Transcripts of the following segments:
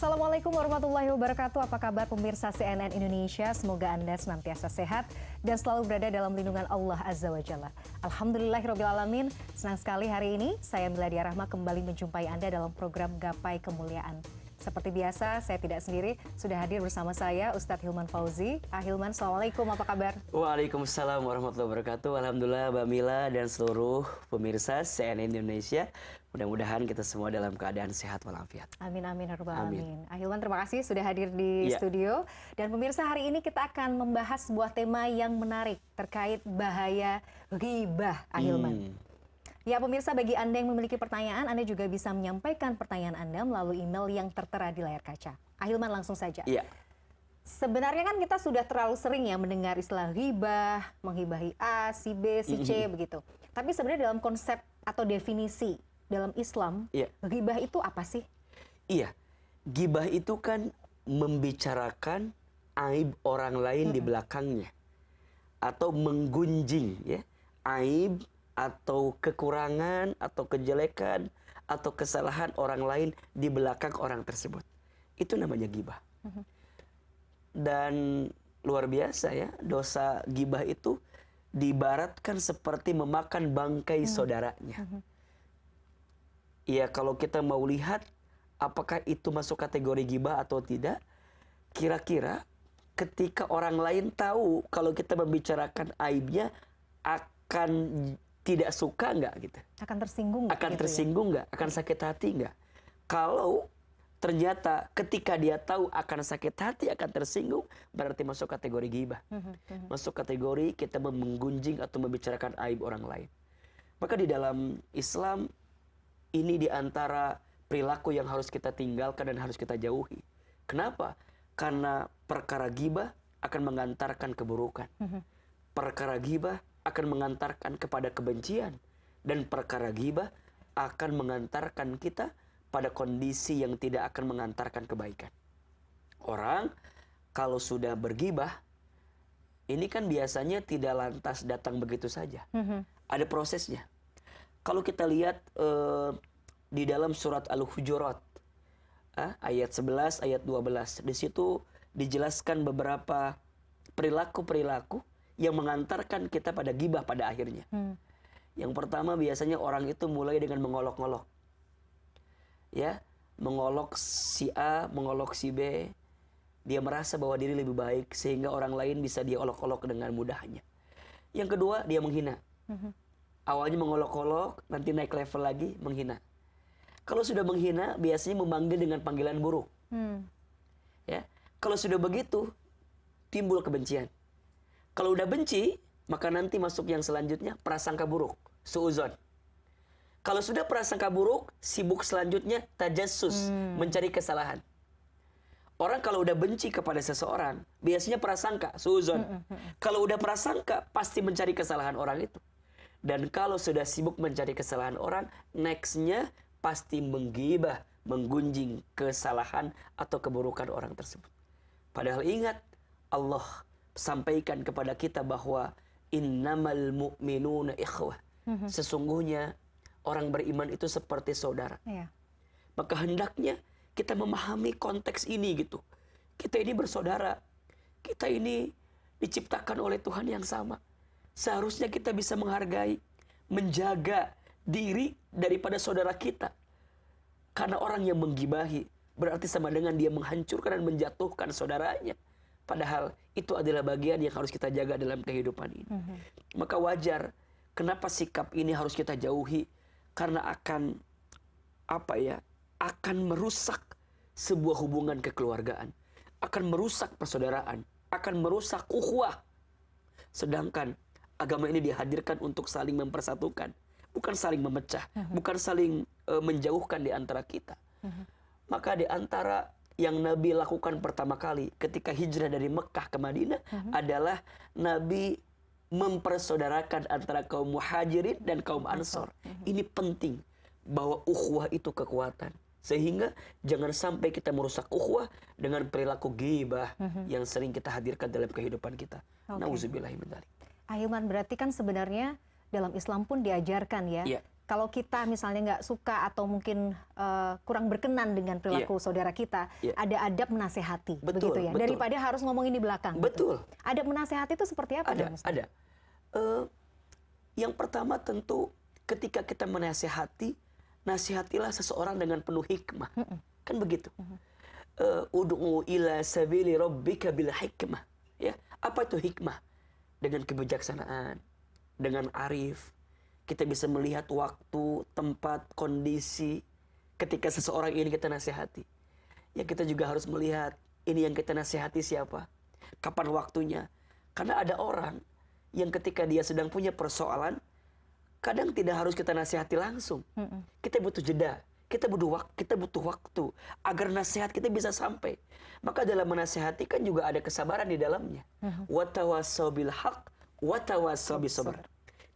Assalamualaikum warahmatullahi wabarakatuh. Apa kabar pemirsa CNN Indonesia? Semoga Anda senantiasa sehat dan selalu berada dalam lindungan Allah Azza wa Jalla. Alhamdulillahirrahmanirrahim. Senang sekali hari ini saya Miladia Rahma kembali menjumpai Anda dalam program Gapai Kemuliaan. Seperti biasa, saya tidak sendiri. Sudah hadir bersama saya Ustadz Hilman Fauzi. Hilman, Assalamualaikum, apa kabar? Waalaikumsalam warahmatullahi wabarakatuh. Alhamdulillah, Mbak Mila dan seluruh pemirsa CNN Indonesia. Mudah-mudahan kita semua dalam keadaan sehat walafiat. Amin, amin, ya rabbal alamin. Hilman, terima kasih sudah hadir di studio. Dan pemirsa, hari ini kita akan membahas sebuah tema yang menarik terkait bahaya ghibah, Hilman. Ya pemirsa, bagi Anda yang memiliki pertanyaan, Anda juga bisa menyampaikan pertanyaan Anda melalui email yang tertera di layar kaca. Hilman, langsung saja. Iya. Sebenarnya kan kita sudah terlalu sering ya mendengar istilah ghibah, menghibahi A, si B, si C begitu. Tapi sebenarnya dalam konsep atau definisi dalam Islam, ghibah itu apa sih? Iya, ghibah itu kan membicarakan aib orang lain di belakangnya. Atau menggunjing ya, aib atau kekurangan atau kejelekan atau kesalahan orang lain di belakang orang tersebut. Itu namanya ghibah. Dan luar biasa ya, dosa ghibah itu diibaratkan seperti memakan bangkai saudaranya. Ya kalau kita mau lihat apakah itu masuk kategori ghibah atau tidak, kira-kira ketika orang lain tahu kalau kita membicarakan aibnya, akan tidak suka nggak gitu? Akan tersinggung nggak? Akan tersinggung nggak? Akan sakit hati nggak? Kalau ternyata ketika dia tahu akan sakit hati, akan tersinggung, berarti masuk kategori ghibah. Masuk kategori kita menggunjing atau membicarakan aib orang lain. Maka di dalam Islam, ini diantara perilaku yang harus kita tinggalkan dan harus kita jauhi. Kenapa? Karena perkara ghibah akan mengantarkan keburukan. Perkara ghibah akan mengantarkan kepada kebencian, dan perkara ghibah akan mengantarkan kita pada kondisi yang tidak akan mengantarkan kebaikan. Orang kalau sudah berghibah, ini kan biasanya tidak lantas datang begitu saja. Ada prosesnya. Kalau kita lihat di dalam surat Al-Hujurat ayat 11, ayat 12, di situ dijelaskan beberapa perilaku-perilaku yang mengantarkan kita pada ghibah pada akhirnya. Yang pertama biasanya orang itu mulai dengan mengolok-olok. Ya, mengolok si A, mengolok si B. Dia merasa bahwa diri lebih baik sehingga orang lain bisa dia olok-olok dengan mudahnya. Yang kedua, dia menghina. Awalnya mengolok-olok, nanti naik level lagi menghina. Kalau sudah menghina, biasanya memanggil dengan panggilan buruk. Ya, kalau sudah begitu, timbul kebencian. Kalau udah benci, maka nanti masuk yang selanjutnya, prasangka buruk, suudzon. Kalau sudah prasangka buruk, sibuk selanjutnya tajassus, mencari kesalahan. Orang kalau udah benci kepada seseorang, biasanya prasangka, suudzon. Kalau udah prasangka, pasti mencari kesalahan orang itu. Dan kalau sudah sibuk mencari kesalahan orang, nextnya pasti menggibah, menggunjing kesalahan atau keburukan orang tersebut. Padahal ingat, Allah sampaikan kepada kita bahwa innamal mu'minuna ikhwah. Sesungguhnya orang beriman itu seperti saudara. Maka hendaknya kita memahami konteks ini gitu. Kita ini bersaudara. Kita ini diciptakan oleh Tuhan yang sama. Seharusnya kita bisa menghargai, menjaga diri daripada saudara kita. Karena orang yang menggibahi berarti sama dengan dia menghancurkan dan menjatuhkan saudaranya. Padahal itu adalah bagian yang harus kita jaga dalam kehidupan ini. Maka wajar kenapa sikap ini harus kita jauhi, karena akan akan merusak sebuah hubungan kekeluargaan, akan merusak persaudaraan, akan merusak ukhuwah. Sedangkan agama ini dihadirkan untuk saling mempersatukan, bukan saling memecah, bukan saling menjauhkan di antara kita. Maka di antara yang Nabi lakukan pertama kali ketika hijrah dari Mekah ke Madinah adalah Nabi mempersaudarakan antara kaum muhajirin dan kaum ansor. Ini penting, bahwa ukhuwah itu kekuatan. Sehingga jangan sampai kita merusak ukhuwah dengan perilaku ghibah yang sering kita hadirkan dalam kehidupan kita. Nauzubillahi min dzalik. Hilman, berarti kan sebenarnya dalam Islam pun diajarkan ya, kalau kita misalnya nggak suka atau mungkin kurang berkenan dengan perilaku saudara kita, ada adab menasehati, Betul, begitu ya. betul. Daripada harus ngomongin di belakang. Betul. Gitu. Adab menasehati itu seperti apa? Ada. Yang pertama tentu ketika kita menasehati, nasihatilah seseorang dengan penuh hikmah. Kan begitu. Ud'u ila sabili rabbika bil hikmah. Ya, apa itu hikmah? Dengan kebijaksanaan, dengan arif. Kita bisa melihat waktu, tempat, kondisi ketika seseorang ini kita nasihati. Ya, kita juga harus melihat ini yang kita nasihati siapa, kapan waktunya. Karena ada orang yang ketika dia sedang punya persoalan, kadang tidak harus kita nasihati langsung. Kita butuh jeda, kita butuh waktu agar nasihat kita bisa sampai. Maka dalam menasihati kan juga ada kesabaran di dalamnya. Wa tawassau bil haq wa tawassau bis sabr.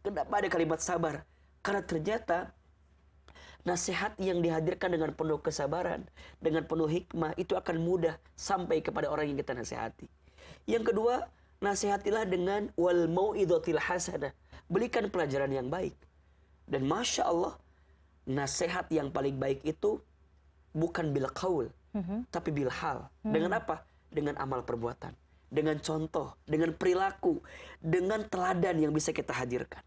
Kenapa ada kalimat sabar? Karena ternyata nasihat yang dihadirkan dengan penuh kesabaran, dengan penuh hikmah, itu akan mudah sampai kepada orang yang kita nasihati. Yang kedua, nasihatilah dengan wal mau'izatil hasanah. Berikan pelajaran yang baik. Dan Masya Allah, nasihat yang paling baik itu bukan bil qaul, tapi bil hal. Dengan apa? Dengan amal perbuatan, dengan contoh, dengan perilaku, dengan teladan yang bisa kita hadirkan.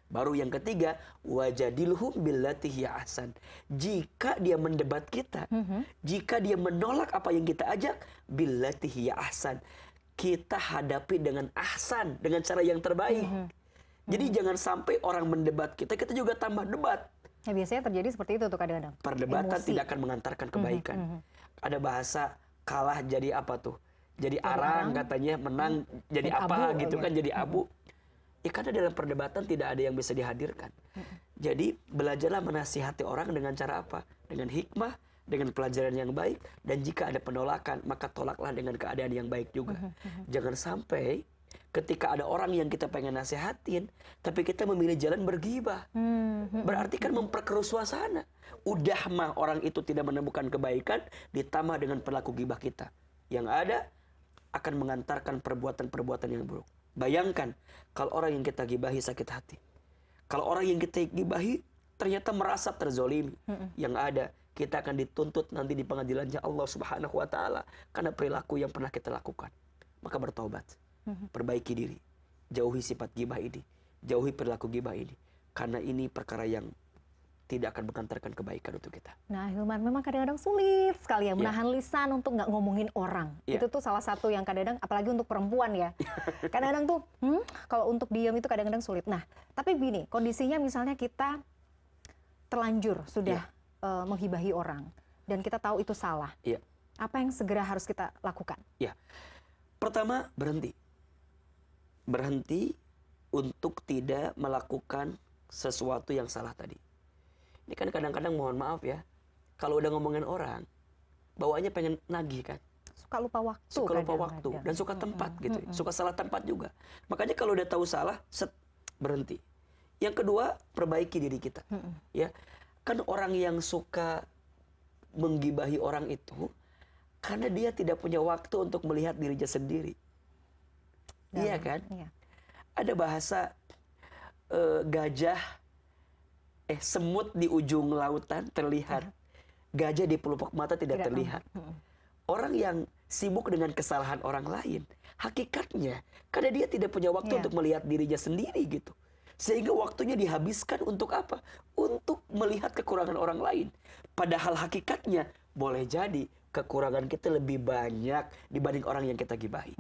Baru yang ketiga, wajadilhum billati hiya ahsan. Jika dia mendebat kita, jika dia menolak apa yang kita ajak, billati hiya ahsan, kita hadapi dengan ahsan, dengan cara yang terbaik. Jadi jangan sampai orang mendebat kita juga tambah debat. Ya, biasanya terjadi seperti itu tuh kadang-kadang. Perdebatan tidak akan mengantarkan kebaikan. Ada bahasa kalah jadi apa tuh? Jadi arang katanya, menang jadi apa abu, gitu ya. kan, jadi abu. Ya karena dalam perdebatan tidak ada yang bisa dihadirkan. Jadi belajarlah menasihati orang dengan cara apa? Dengan hikmah, dengan pelajaran yang baik. Dan jika ada penolakan, maka tolaklah dengan keadaan yang baik juga. Jangan sampai ketika ada orang yang kita pengen nasihatin, tapi kita memilih jalan bergibah. Berarti kan memperkeruh suasana. Udah mah orang itu tidak menemukan kebaikan, ditambah dengan perilaku gibah kita. Yang ada akan mengantarkan perbuatan-perbuatan yang buruk. Bayangkan kalau orang yang kita gibahi sakit hati. Kalau orang yang kita gibahi ternyata merasa terzolimi. Yang ada kita akan dituntut nanti di pengadilannya Allah Subhanahu wa taala karena perilaku yang pernah kita lakukan. Maka bertobat. Perbaiki diri. Jauhi sifat gibah ini. Jauhi perilaku gibah ini. Karena ini perkara yang tidak akan mengantarkan kebaikan untuk kita. Nah, Hilman, memang kadang-kadang sulit sekali ya menahan lisan untuk nggak ngomongin orang. Itu tuh salah satu yang kadang-kadang, apalagi untuk perempuan ya. Kadang-kadang tuh, kalau untuk diam itu kadang-kadang sulit. Nah, tapi gini, kondisinya misalnya kita terlanjur sudah menghibahi orang. Dan kita tahu itu salah. Apa yang segera harus kita lakukan? Pertama, berhenti. Berhenti untuk tidak melakukan sesuatu yang salah tadi. Ini kan kadang-kadang mohon maaf ya, kalau udah ngomongin orang, bawaannya pengen nagih kan. Suka lupa waktu. Suka lupa waktu dan suka tempat gitu. Suka salah tempat juga. Makanya kalau udah tahu salah, berhenti. Yang kedua, perbaiki diri kita. Ya, kan orang yang suka menggibahi orang itu karena dia tidak punya waktu untuk melihat dirinya sendiri. Iya kan? Ada bahasa semut di ujung lautan terlihat, gajah di pelupuk mata tidak terlihat. Orang yang sibuk dengan kesalahan orang lain, hakikatnya karena dia tidak punya waktu untuk melihat dirinya sendiri gitu. Sehingga waktunya dihabiskan untuk apa? Untuk melihat kekurangan orang lain. Padahal hakikatnya boleh jadi kekurangan kita lebih banyak dibanding orang yang kita gibahi.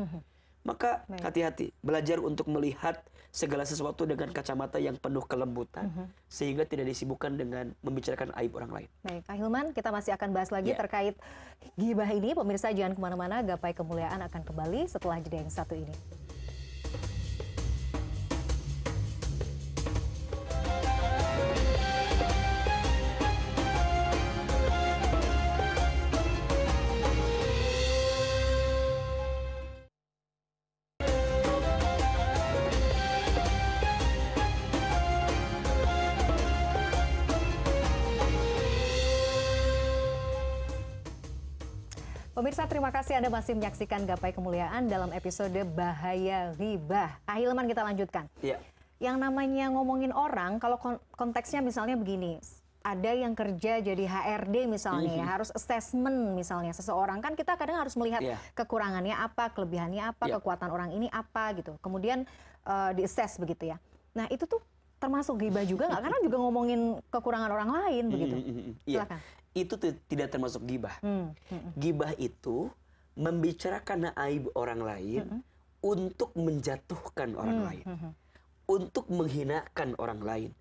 Maka hati-hati, belajar untuk melihat segala sesuatu dengan kacamata yang penuh kelembutan, sehingga tidak disibukkan dengan membicarakan aib orang lain. Baik, Kak Hilman, kita masih akan bahas lagi terkait gibah ini. Pemirsa jangan kemana-mana, Gapai Kemuliaan akan kembali setelah jeda yang satu ini. Pemirsa, terima kasih Anda masih menyaksikan Gapai Kemuliaan dalam episode Bahaya Ghibah. Ahilman, kita lanjutkan. yang namanya ngomongin orang, kalau konteksnya misalnya begini, ada yang kerja jadi HRD misalnya, ya, harus assessment misalnya seseorang, kan kita kadang harus melihat kekurangannya apa, kelebihannya apa, kekuatan orang ini apa gitu. Kemudian di-assess begitu ya. Nah itu tuh termasuk ghibah juga nggak? Karena juga ngomongin kekurangan orang lain begitu. Silakan. Itu tidak termasuk ghibah. Ghibah itu membicarakan aib orang lain untuk menjatuhkan orang lain, untuk menghinakan orang lain,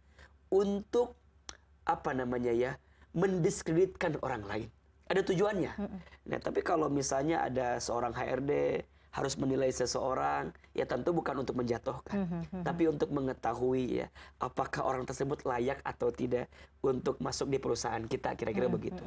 untuk mendiskreditkan orang lain. Ada tujuannya. Nah, tapi kalau misalnya ada seorang HRD harus menilai seseorang, ya tentu bukan untuk menjatuhkan, tapi untuk mengetahui ya apakah orang tersebut layak atau tidak untuk masuk di perusahaan kita, kira-kira begitu.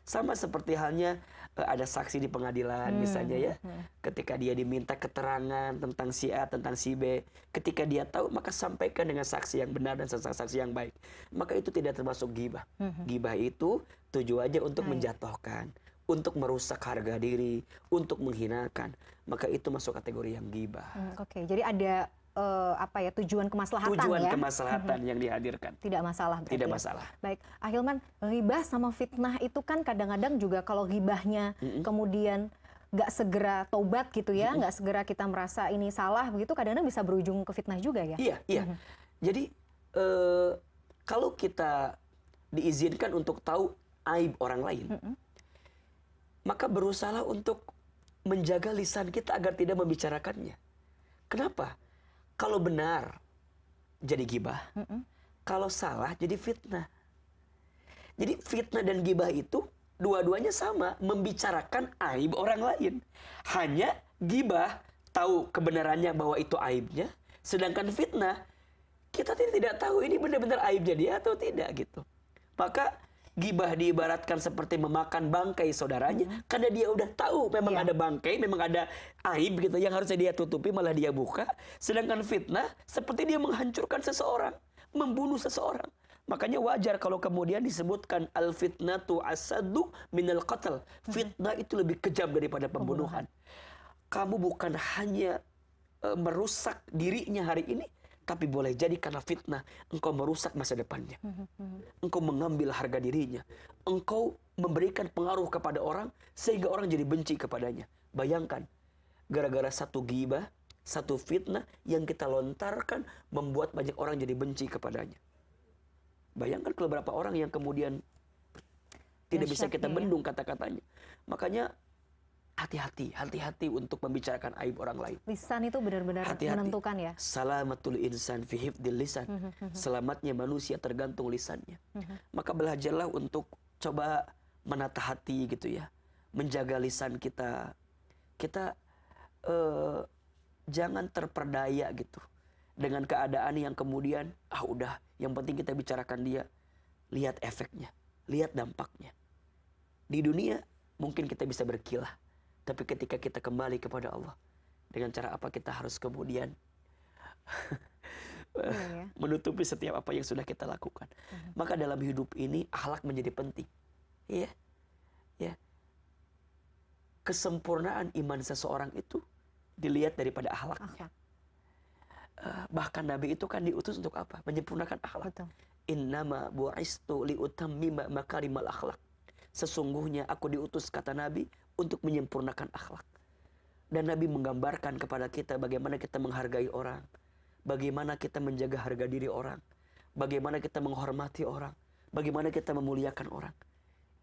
Sama seperti halnya ada saksi di pengadilan misalnya ya, ketika dia diminta keterangan tentang si A, tentang si B, ketika dia tahu maka sampaikan dengan saksi yang benar dan saksi yang baik. Maka itu tidak termasuk ghibah. Ghibah itu tujuannya untuk menjatuhkan, untuk merusak harga diri, untuk menghinakan, maka itu masuk kategori yang ghibah. Oke, jadi ada tujuan kemaslahatan kemaslahatan yang dihadirkan. Tidak masalah berarti. Tidak masalah. Baik, Ahilman, ghibah sama fitnah itu kan kadang-kadang juga kalau ghibahnya kemudian nggak segera taubat gitu ya, nggak segera kita merasa ini salah begitu, kadang-kadang bisa berujung ke fitnah juga ya. Iya. Jadi kalau kita diizinkan untuk tahu aib orang lain, maka berusahalah untuk menjaga lisan kita agar tidak membicarakannya. Kenapa? Kalau benar jadi ghibah, kalau salah jadi fitnah. Jadi fitnah dan ghibah itu dua-duanya sama, membicarakan aib orang lain. Hanya ghibah tahu kebenarannya bahwa itu aibnya, sedangkan fitnah kita tidak tahu ini benar-benar aibnya dia atau tidak gitu. Maka ghibah diibaratkan seperti memakan bangkai saudaranya, karena dia udah tahu memang ada bangkai, memang ada aib gitu yang harusnya dia tutupi malah dia buka. Sedangkan fitnah seperti dia menghancurkan seseorang, membunuh seseorang. Makanya wajar kalau kemudian disebutkan al-fitnatu asadu minal qatl. Fitnah itu lebih kejam daripada pembunuhan. Kamu bukan hanya merusak dirinya hari ini, tapi boleh jadi karena fitnah engkau merusak masa depannya. Engkau mengambil harga dirinya. Engkau memberikan pengaruh kepada orang sehingga orang jadi benci kepadanya. Bayangkan, gara-gara satu ghibah, satu fitnah yang kita lontarkan membuat banyak orang jadi benci kepadanya. Bayangkan kalau beberapa orang yang kemudian tidak bisa kita bendung kata-katanya. Makanya hati-hati untuk membicarakan aib orang lain. Lisan itu benar-benar menentukan ya. Salamatul insan fi hifdzil lisan. Selamatnya manusia tergantung lisannya. Maka belajarlah untuk coba menata hati gitu ya. Menjaga lisan kita. Kita jangan terperdaya gitu dengan keadaan yang kemudian udah yang penting kita bicarakan dia. Lihat efeknya, lihat dampaknya. Di dunia mungkin kita bisa berkilah, tapi ketika kita kembali kepada Allah, dengan cara apa kita harus kemudian menutupi setiap apa yang sudah kita lakukan. Maka dalam hidup ini akhlak menjadi penting. Ya. Kesempurnaan iman seseorang itu dilihat daripada akhlaknya. Bahkan Nabi itu kan diutus untuk apa? Menyempurnakan akhlak. Innama bu'istu liutammima makarimal akhlak. Sesungguhnya aku diutus, kata Nabi, untuk menyempurnakan akhlak. Dan Nabi menggambarkan kepada kita bagaimana kita menghargai orang, bagaimana kita menjaga harga diri orang, bagaimana kita menghormati orang, bagaimana kita memuliakan orang.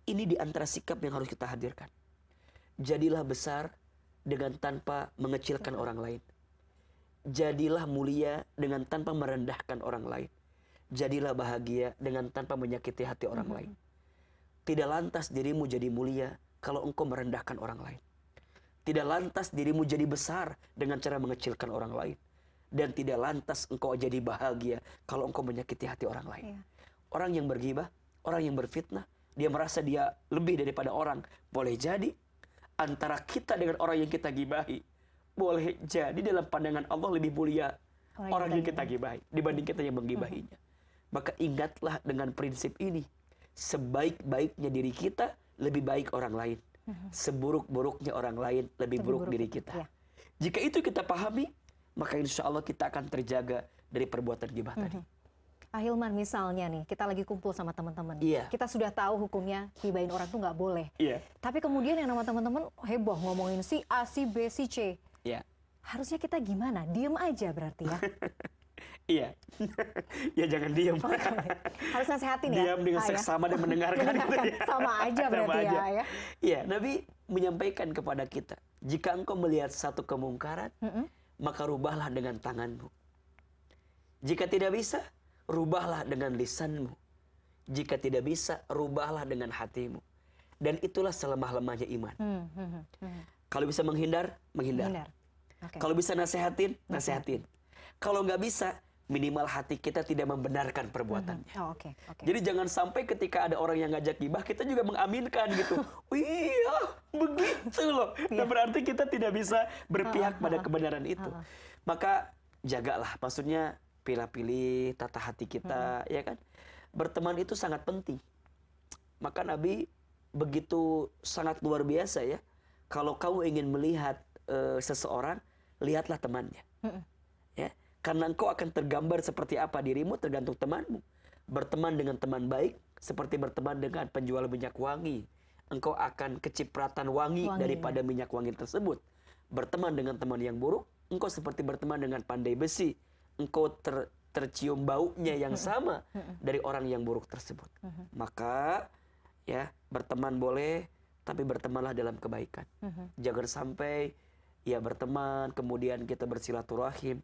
Ini di antara sikap yang harus kita hadirkan. Jadilah besar dengan tanpa mengecilkan orang lain. Jadilah mulia dengan tanpa merendahkan orang lain. Jadilah bahagia dengan tanpa menyakiti hati orang lain. Tidak lantas dirimu jadi mulia kalau engkau merendahkan orang lain. Tidak lantas dirimu jadi besar dengan cara mengecilkan orang lain. Dan tidak lantas engkau jadi bahagia kalau engkau menyakiti hati orang lain. Orang yang berghibah, orang yang berfitnah, dia merasa dia lebih daripada orang. Boleh jadi antara kita dengan orang yang kita gibahi, boleh jadi dalam pandangan Allah lebih mulia orang yang kita gibahi dibanding kita yang menggibahinya. Maka ingatlah dengan prinsip ini. Sebaik-baiknya diri kita, lebih baik orang lain. Seburuk-buruknya orang lain, lebih buruk diri kita. Jika itu kita pahami, maka insya Allah kita akan terjaga dari perbuatan ghibah tadi. Ahilman, misalnya nih, kita lagi kumpul sama teman-teman. Iya. Kita sudah tahu hukumnya gibahin orang tuh nggak boleh. Iya. Tapi kemudian yang nama teman-teman heboh ngomongin si A, si B, si C. Iya. Harusnya kita gimana? Diem aja berarti ya? Iya. Ya jangan diam. Harus nasehatin ya? Diam dengan seksama dan mendengarkan. Gitu ya. Sama aja berarti Sama aja. ya. Iya, Nabi menyampaikan kepada kita, jika engkau melihat satu kemungkaran, maka rubahlah dengan tanganmu. Jika tidak bisa, rubahlah dengan lisanmu. Jika tidak bisa, rubahlah dengan hatimu. Dan itulah selemah-lemahnya iman. Kalau bisa menghindar, menghindar. Okay. Kalau bisa nasehatin, nasehatin. Kalau nggak bisa, minimal hati kita tidak membenarkan perbuatannya. Okay. Jadi jangan sampai ketika ada orang yang ngajak gibah, kita juga mengaminkan gitu. Iya, begitu loh. Nah, berarti kita tidak bisa berpihak pada kebenaran itu. Maka jagalah, maksudnya pilih-pilih tata hati kita, ya kan? Berteman itu sangat penting. Maka Nabi begitu sangat luar biasa ya. Kalau kamu ingin melihat seseorang, lihatlah temannya. Ya, karena engkau akan tergambar seperti apa dirimu tergantung temanmu. Berteman dengan teman baik seperti berteman dengan penjual minyak wangi. Engkau akan kecipratan wangi daripada minyak wangi tersebut. Berteman dengan teman yang buruk, engkau seperti berteman dengan pandai besi. Engkau tercium baunya yang sama dari orang yang buruk tersebut. Maka ya, berteman boleh, tapi bertemanlah dalam kebaikan. Jangan sampai ya berteman kemudian kita bersilaturahim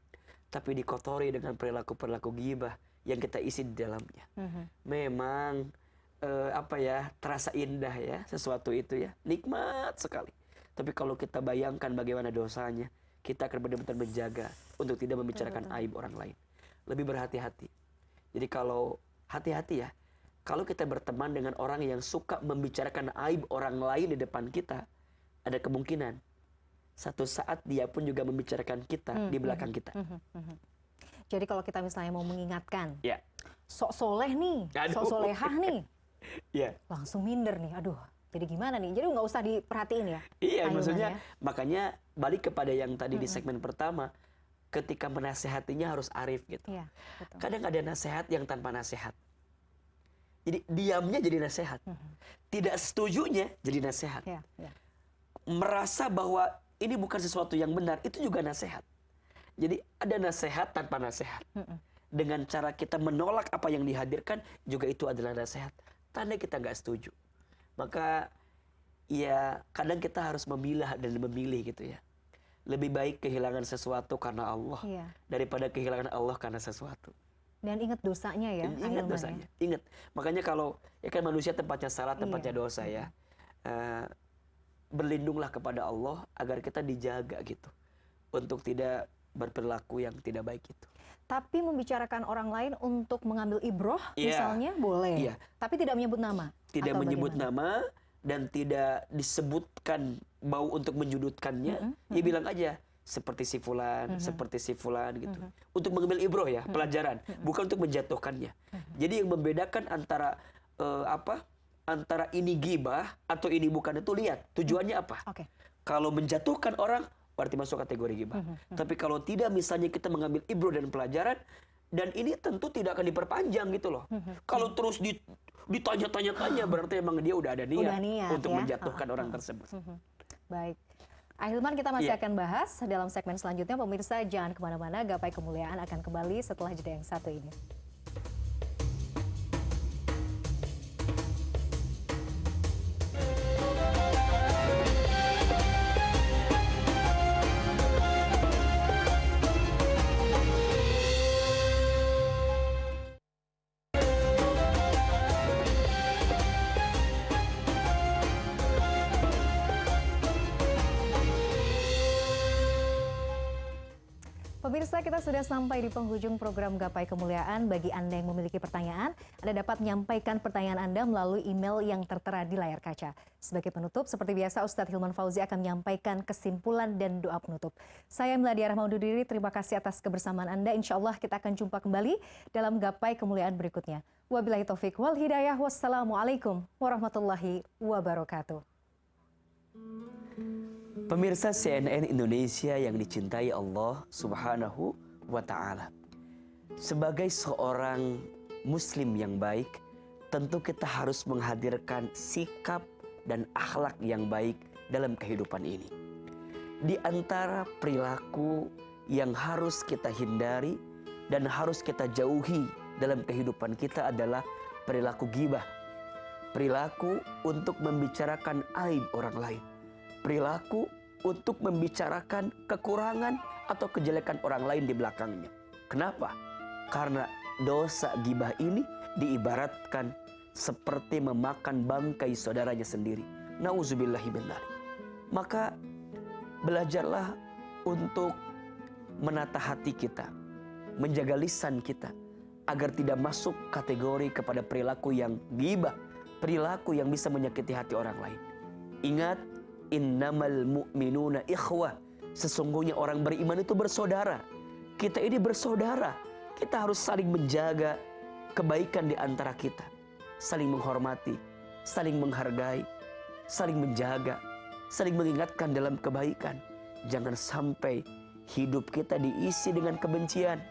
tapi dikotori dengan perilaku-perilaku ghibah yang kita isi di dalamnya. Memang terasa indah ya sesuatu itu ya, nikmat sekali. Tapi kalau kita bayangkan bagaimana dosanya, kita akan benar-benar menjaga untuk tidak membicarakan aib orang lain. Lebih berhati-hati. Jadi kalau hati-hati ya, kalau kita berteman dengan orang yang suka membicarakan aib orang lain di depan kita, ada kemungkinan satu saat dia pun juga membicarakan kita di belakang kita. Jadi kalau kita misalnya mau mengingatkan, ya, sok soleh nih, sok solehah nih, ya, langsung minder nih, aduh. Jadi gimana nih? Jadi nggak usah diperhatiin ya? Iya, maksudnya makanya balik kepada yang tadi di segmen pertama, ketika menasehatinya harus arif gitu. Iya, betul. Kadang ada nasihat yang tanpa nasihat. Jadi diamnya jadi nasihat. Tidak setujunya jadi nasihat. Iya. Merasa bahwa ini bukan sesuatu yang benar, itu juga nasihat. Jadi ada nasihat tanpa nasihat. Dengan cara kita menolak apa yang dihadirkan, juga itu adalah nasihat. Tanda kita nggak setuju. Maka ya kadang kita harus memilah dan memilih gitu ya. Lebih baik kehilangan sesuatu karena Allah daripada kehilangan Allah karena sesuatu. Dan ingat dosanya ya. Ingat dosanya. Ingat. Makanya kalau ya kan manusia tempatnya salah, tempatnya dosa ya. Berlindunglah kepada Allah agar kita dijaga gitu. Untuk tidak berperilaku yang tidak baik itu. Tapi membicarakan orang lain untuk mengambil ibroh misalnya boleh. Tapi tidak menyebut nama. Tidak menyebut nama dan tidak disebutkan bau untuk menjudutkannya. Ya bilang aja seperti si fulan, seperti si fulan gitu. Untuk mengambil ibroh ya, pelajaran, bukan untuk menjatuhkannya. Jadi yang membedakan antara antara ini ghibah atau ini bukan itu lihat tujuannya apa. Kalau menjatuhkan orang berarti masuk kategori ghibah. Tapi kalau tidak, misalnya kita mengambil ibroh dan pelajaran, dan ini tentu tidak akan diperpanjang gitu loh. Kalau terus ditanya-tanya berarti emang dia udah ada niat untuk menjatuhkan orang tersebut. Baik. Ahilman, kita masih akan bahas dalam segmen selanjutnya. Pemirsa jangan kemana-mana, Gapai Kemuliaan akan kembali setelah jeda yang satu ini. Pemirsa, kita sudah sampai di penghujung program Gapai Kemuliaan. Bagi Anda yang memiliki pertanyaan, Anda dapat menyampaikan pertanyaan Anda melalui email yang tertera di layar kaca. Sebagai penutup, seperti biasa, Ustadz Hilman Fauzi akan menyampaikan kesimpulan dan doa penutup. Saya Meladia Rahma undur diri, terima kasih atas kebersamaan Anda. Insya Allah kita akan jumpa kembali dalam Gapai Kemuliaan berikutnya. Wabillahi taufik wal hidayah. Wassalamualaikum warahmatullahi wabarakatuh. Pemirsa CNN Indonesia yang dicintai Allah Subhanahu wa Ta'ala, sebagai seorang muslim yang baik, tentu kita harus menghadirkan sikap dan akhlak yang baik dalam kehidupan ini. Di antara perilaku yang harus kita hindari dan harus kita jauhi dalam kehidupan kita adalah perilaku ghibah. Perilaku untuk membicarakan aib orang lain. Perilaku untuk membicarakan kekurangan atau kejelekan orang lain di belakangnya. Kenapa? Karena dosa ghibah ini diibaratkan seperti memakan bangkai saudaranya sendiri. Nauzubillahi min dzalik. Maka belajarlah untuk menata hati kita, menjaga lisan kita agar tidak masuk kategori kepada perilaku yang ghibah, perilaku yang bisa menyakiti hati orang lain. Ingat, innamal mu'minuna ikhwah. Sesungguhnya orang beriman itu bersaudara. Kita ini bersaudara. Kita harus saling menjaga kebaikan di antara kita. Saling menghormati, saling menghargai, saling menjaga, saling mengingatkan dalam kebaikan. Jangan sampai hidup kita diisi dengan kebencian.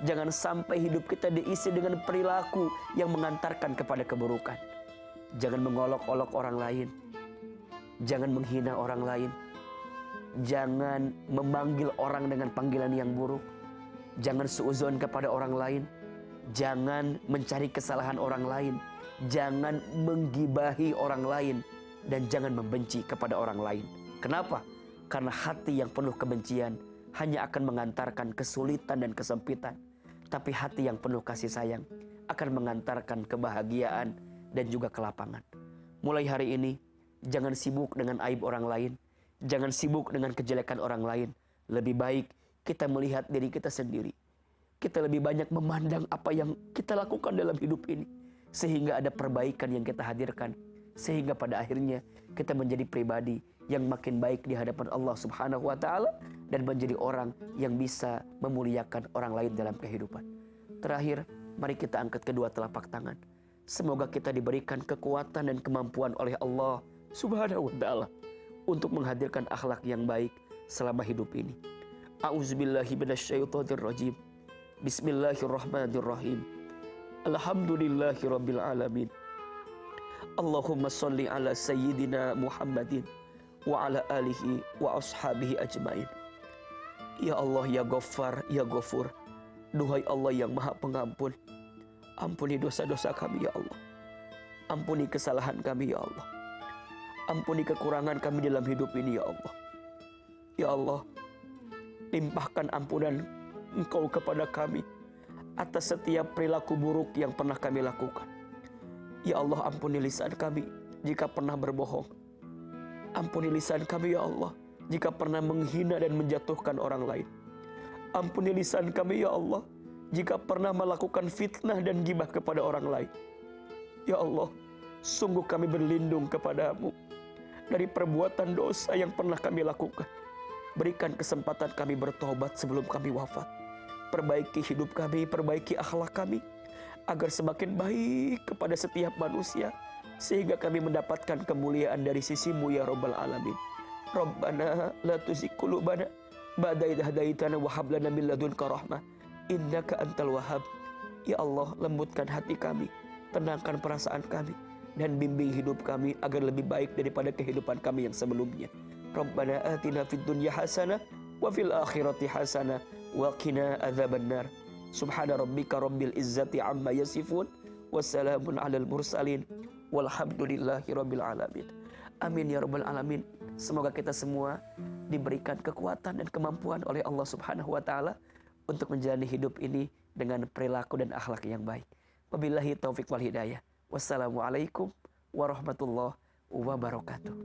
Jangan sampai hidup kita diisi dengan perilaku yang mengantarkan kepada keburukan. Jangan mengolok-olok orang lain. Jangan menghina orang lain. Jangan memanggil orang dengan panggilan yang buruk. Jangan suudzon kepada orang lain. Jangan mencari kesalahan orang lain. Jangan menggibahi orang lain. Dan jangan membenci kepada orang lain. Kenapa? Karena hati yang penuh kebencian hanya akan mengantarkan kesulitan dan kesempitan. Tapi hati yang penuh kasih sayang akan mengantarkan kebahagiaan dan juga kelapangan. Mulai hari ini, jangan sibuk dengan aib orang lain. Jangan sibuk dengan kejelekan orang lain. Lebih baik kita melihat diri kita sendiri. Kita lebih banyak memandang apa yang kita lakukan dalam hidup ini. Sehingga ada perbaikan yang kita hadirkan. Sehingga pada akhirnya kita menjadi pribadi yang makin baik di hadapan Allah Subhanahu wa ta'ala. Dan menjadi orang yang bisa memuliakan orang lain dalam kehidupan. Terakhir, mari kita angkat kedua telapak tangan. Semoga kita diberikan kekuatan dan kemampuan oleh Allah Subhanahu wa ta'ala untuk menghadirkan akhlak yang baik selama hidup ini. A'udzubillahi minasyaitonirrajim. Bismillahirrahmanirrahim. Alhamdulillahirabbil alamin. Allahumma shalli ala sayyidina Muhammadin wa ala alihi wa ashabihi ajmain. Ya Allah, ya Ghaffar, ya Ghafur. Duhai Allah yang Maha Pengampun, ampuni dosa-dosa kami ya Allah. Ampuni kesalahan kami ya Allah. Ampuni kekurangan kami dalam hidup ini ya Allah. Ya Allah, limpahkan ampunan Engkau kepada kami atas setiap perilaku buruk yang pernah kami lakukan. Ya Allah, ampuni lisan kami jika pernah berbohong. Ampuni lisan kami ya Allah jika pernah menghina dan menjatuhkan orang lain. Ampuni lisan kami ya Allah jika pernah melakukan fitnah dan ghibah kepada orang lain. Ya Allah, sungguh kami berlindung kepadamu dari perbuatan dosa yang pernah kami lakukan. Berikan kesempatan kami bertobat sebelum kami wafat. Perbaiki hidup kami, perbaiki akhlak kami, agar semakin baik kepada setiap manusia, sehingga kami mendapatkan kemuliaan dari sisimu ya Rabbal Alamin. Rabbana la tuzigh qulubana ba'da idh hadaitana wa hab lana min ladunka rahmah innaka antal wahhab. Ya Allah, lembutkan hati kami, tenangkan perasaan kami, dan bimbing hidup kami agar lebih baik daripada kehidupan kami yang sebelumnya. Rabbana atina fid dunya hasanah wa fil akhirati hasanah wa qina adzabannar. Subhana rabbika rabbil izzati amma yasifun wassalamun alal mursalin walhamdulillahi rabbil alamin. Amin ya rabbal alamin. Semoga kita semua diberikan kekuatan dan kemampuan oleh Allah Subhanahu wa taala untuk menjalani hidup ini dengan perilaku dan akhlak yang baik. Wabillahi taufik wal hidayah. Wassalamualaikum warahmatullahi wabarakatuh.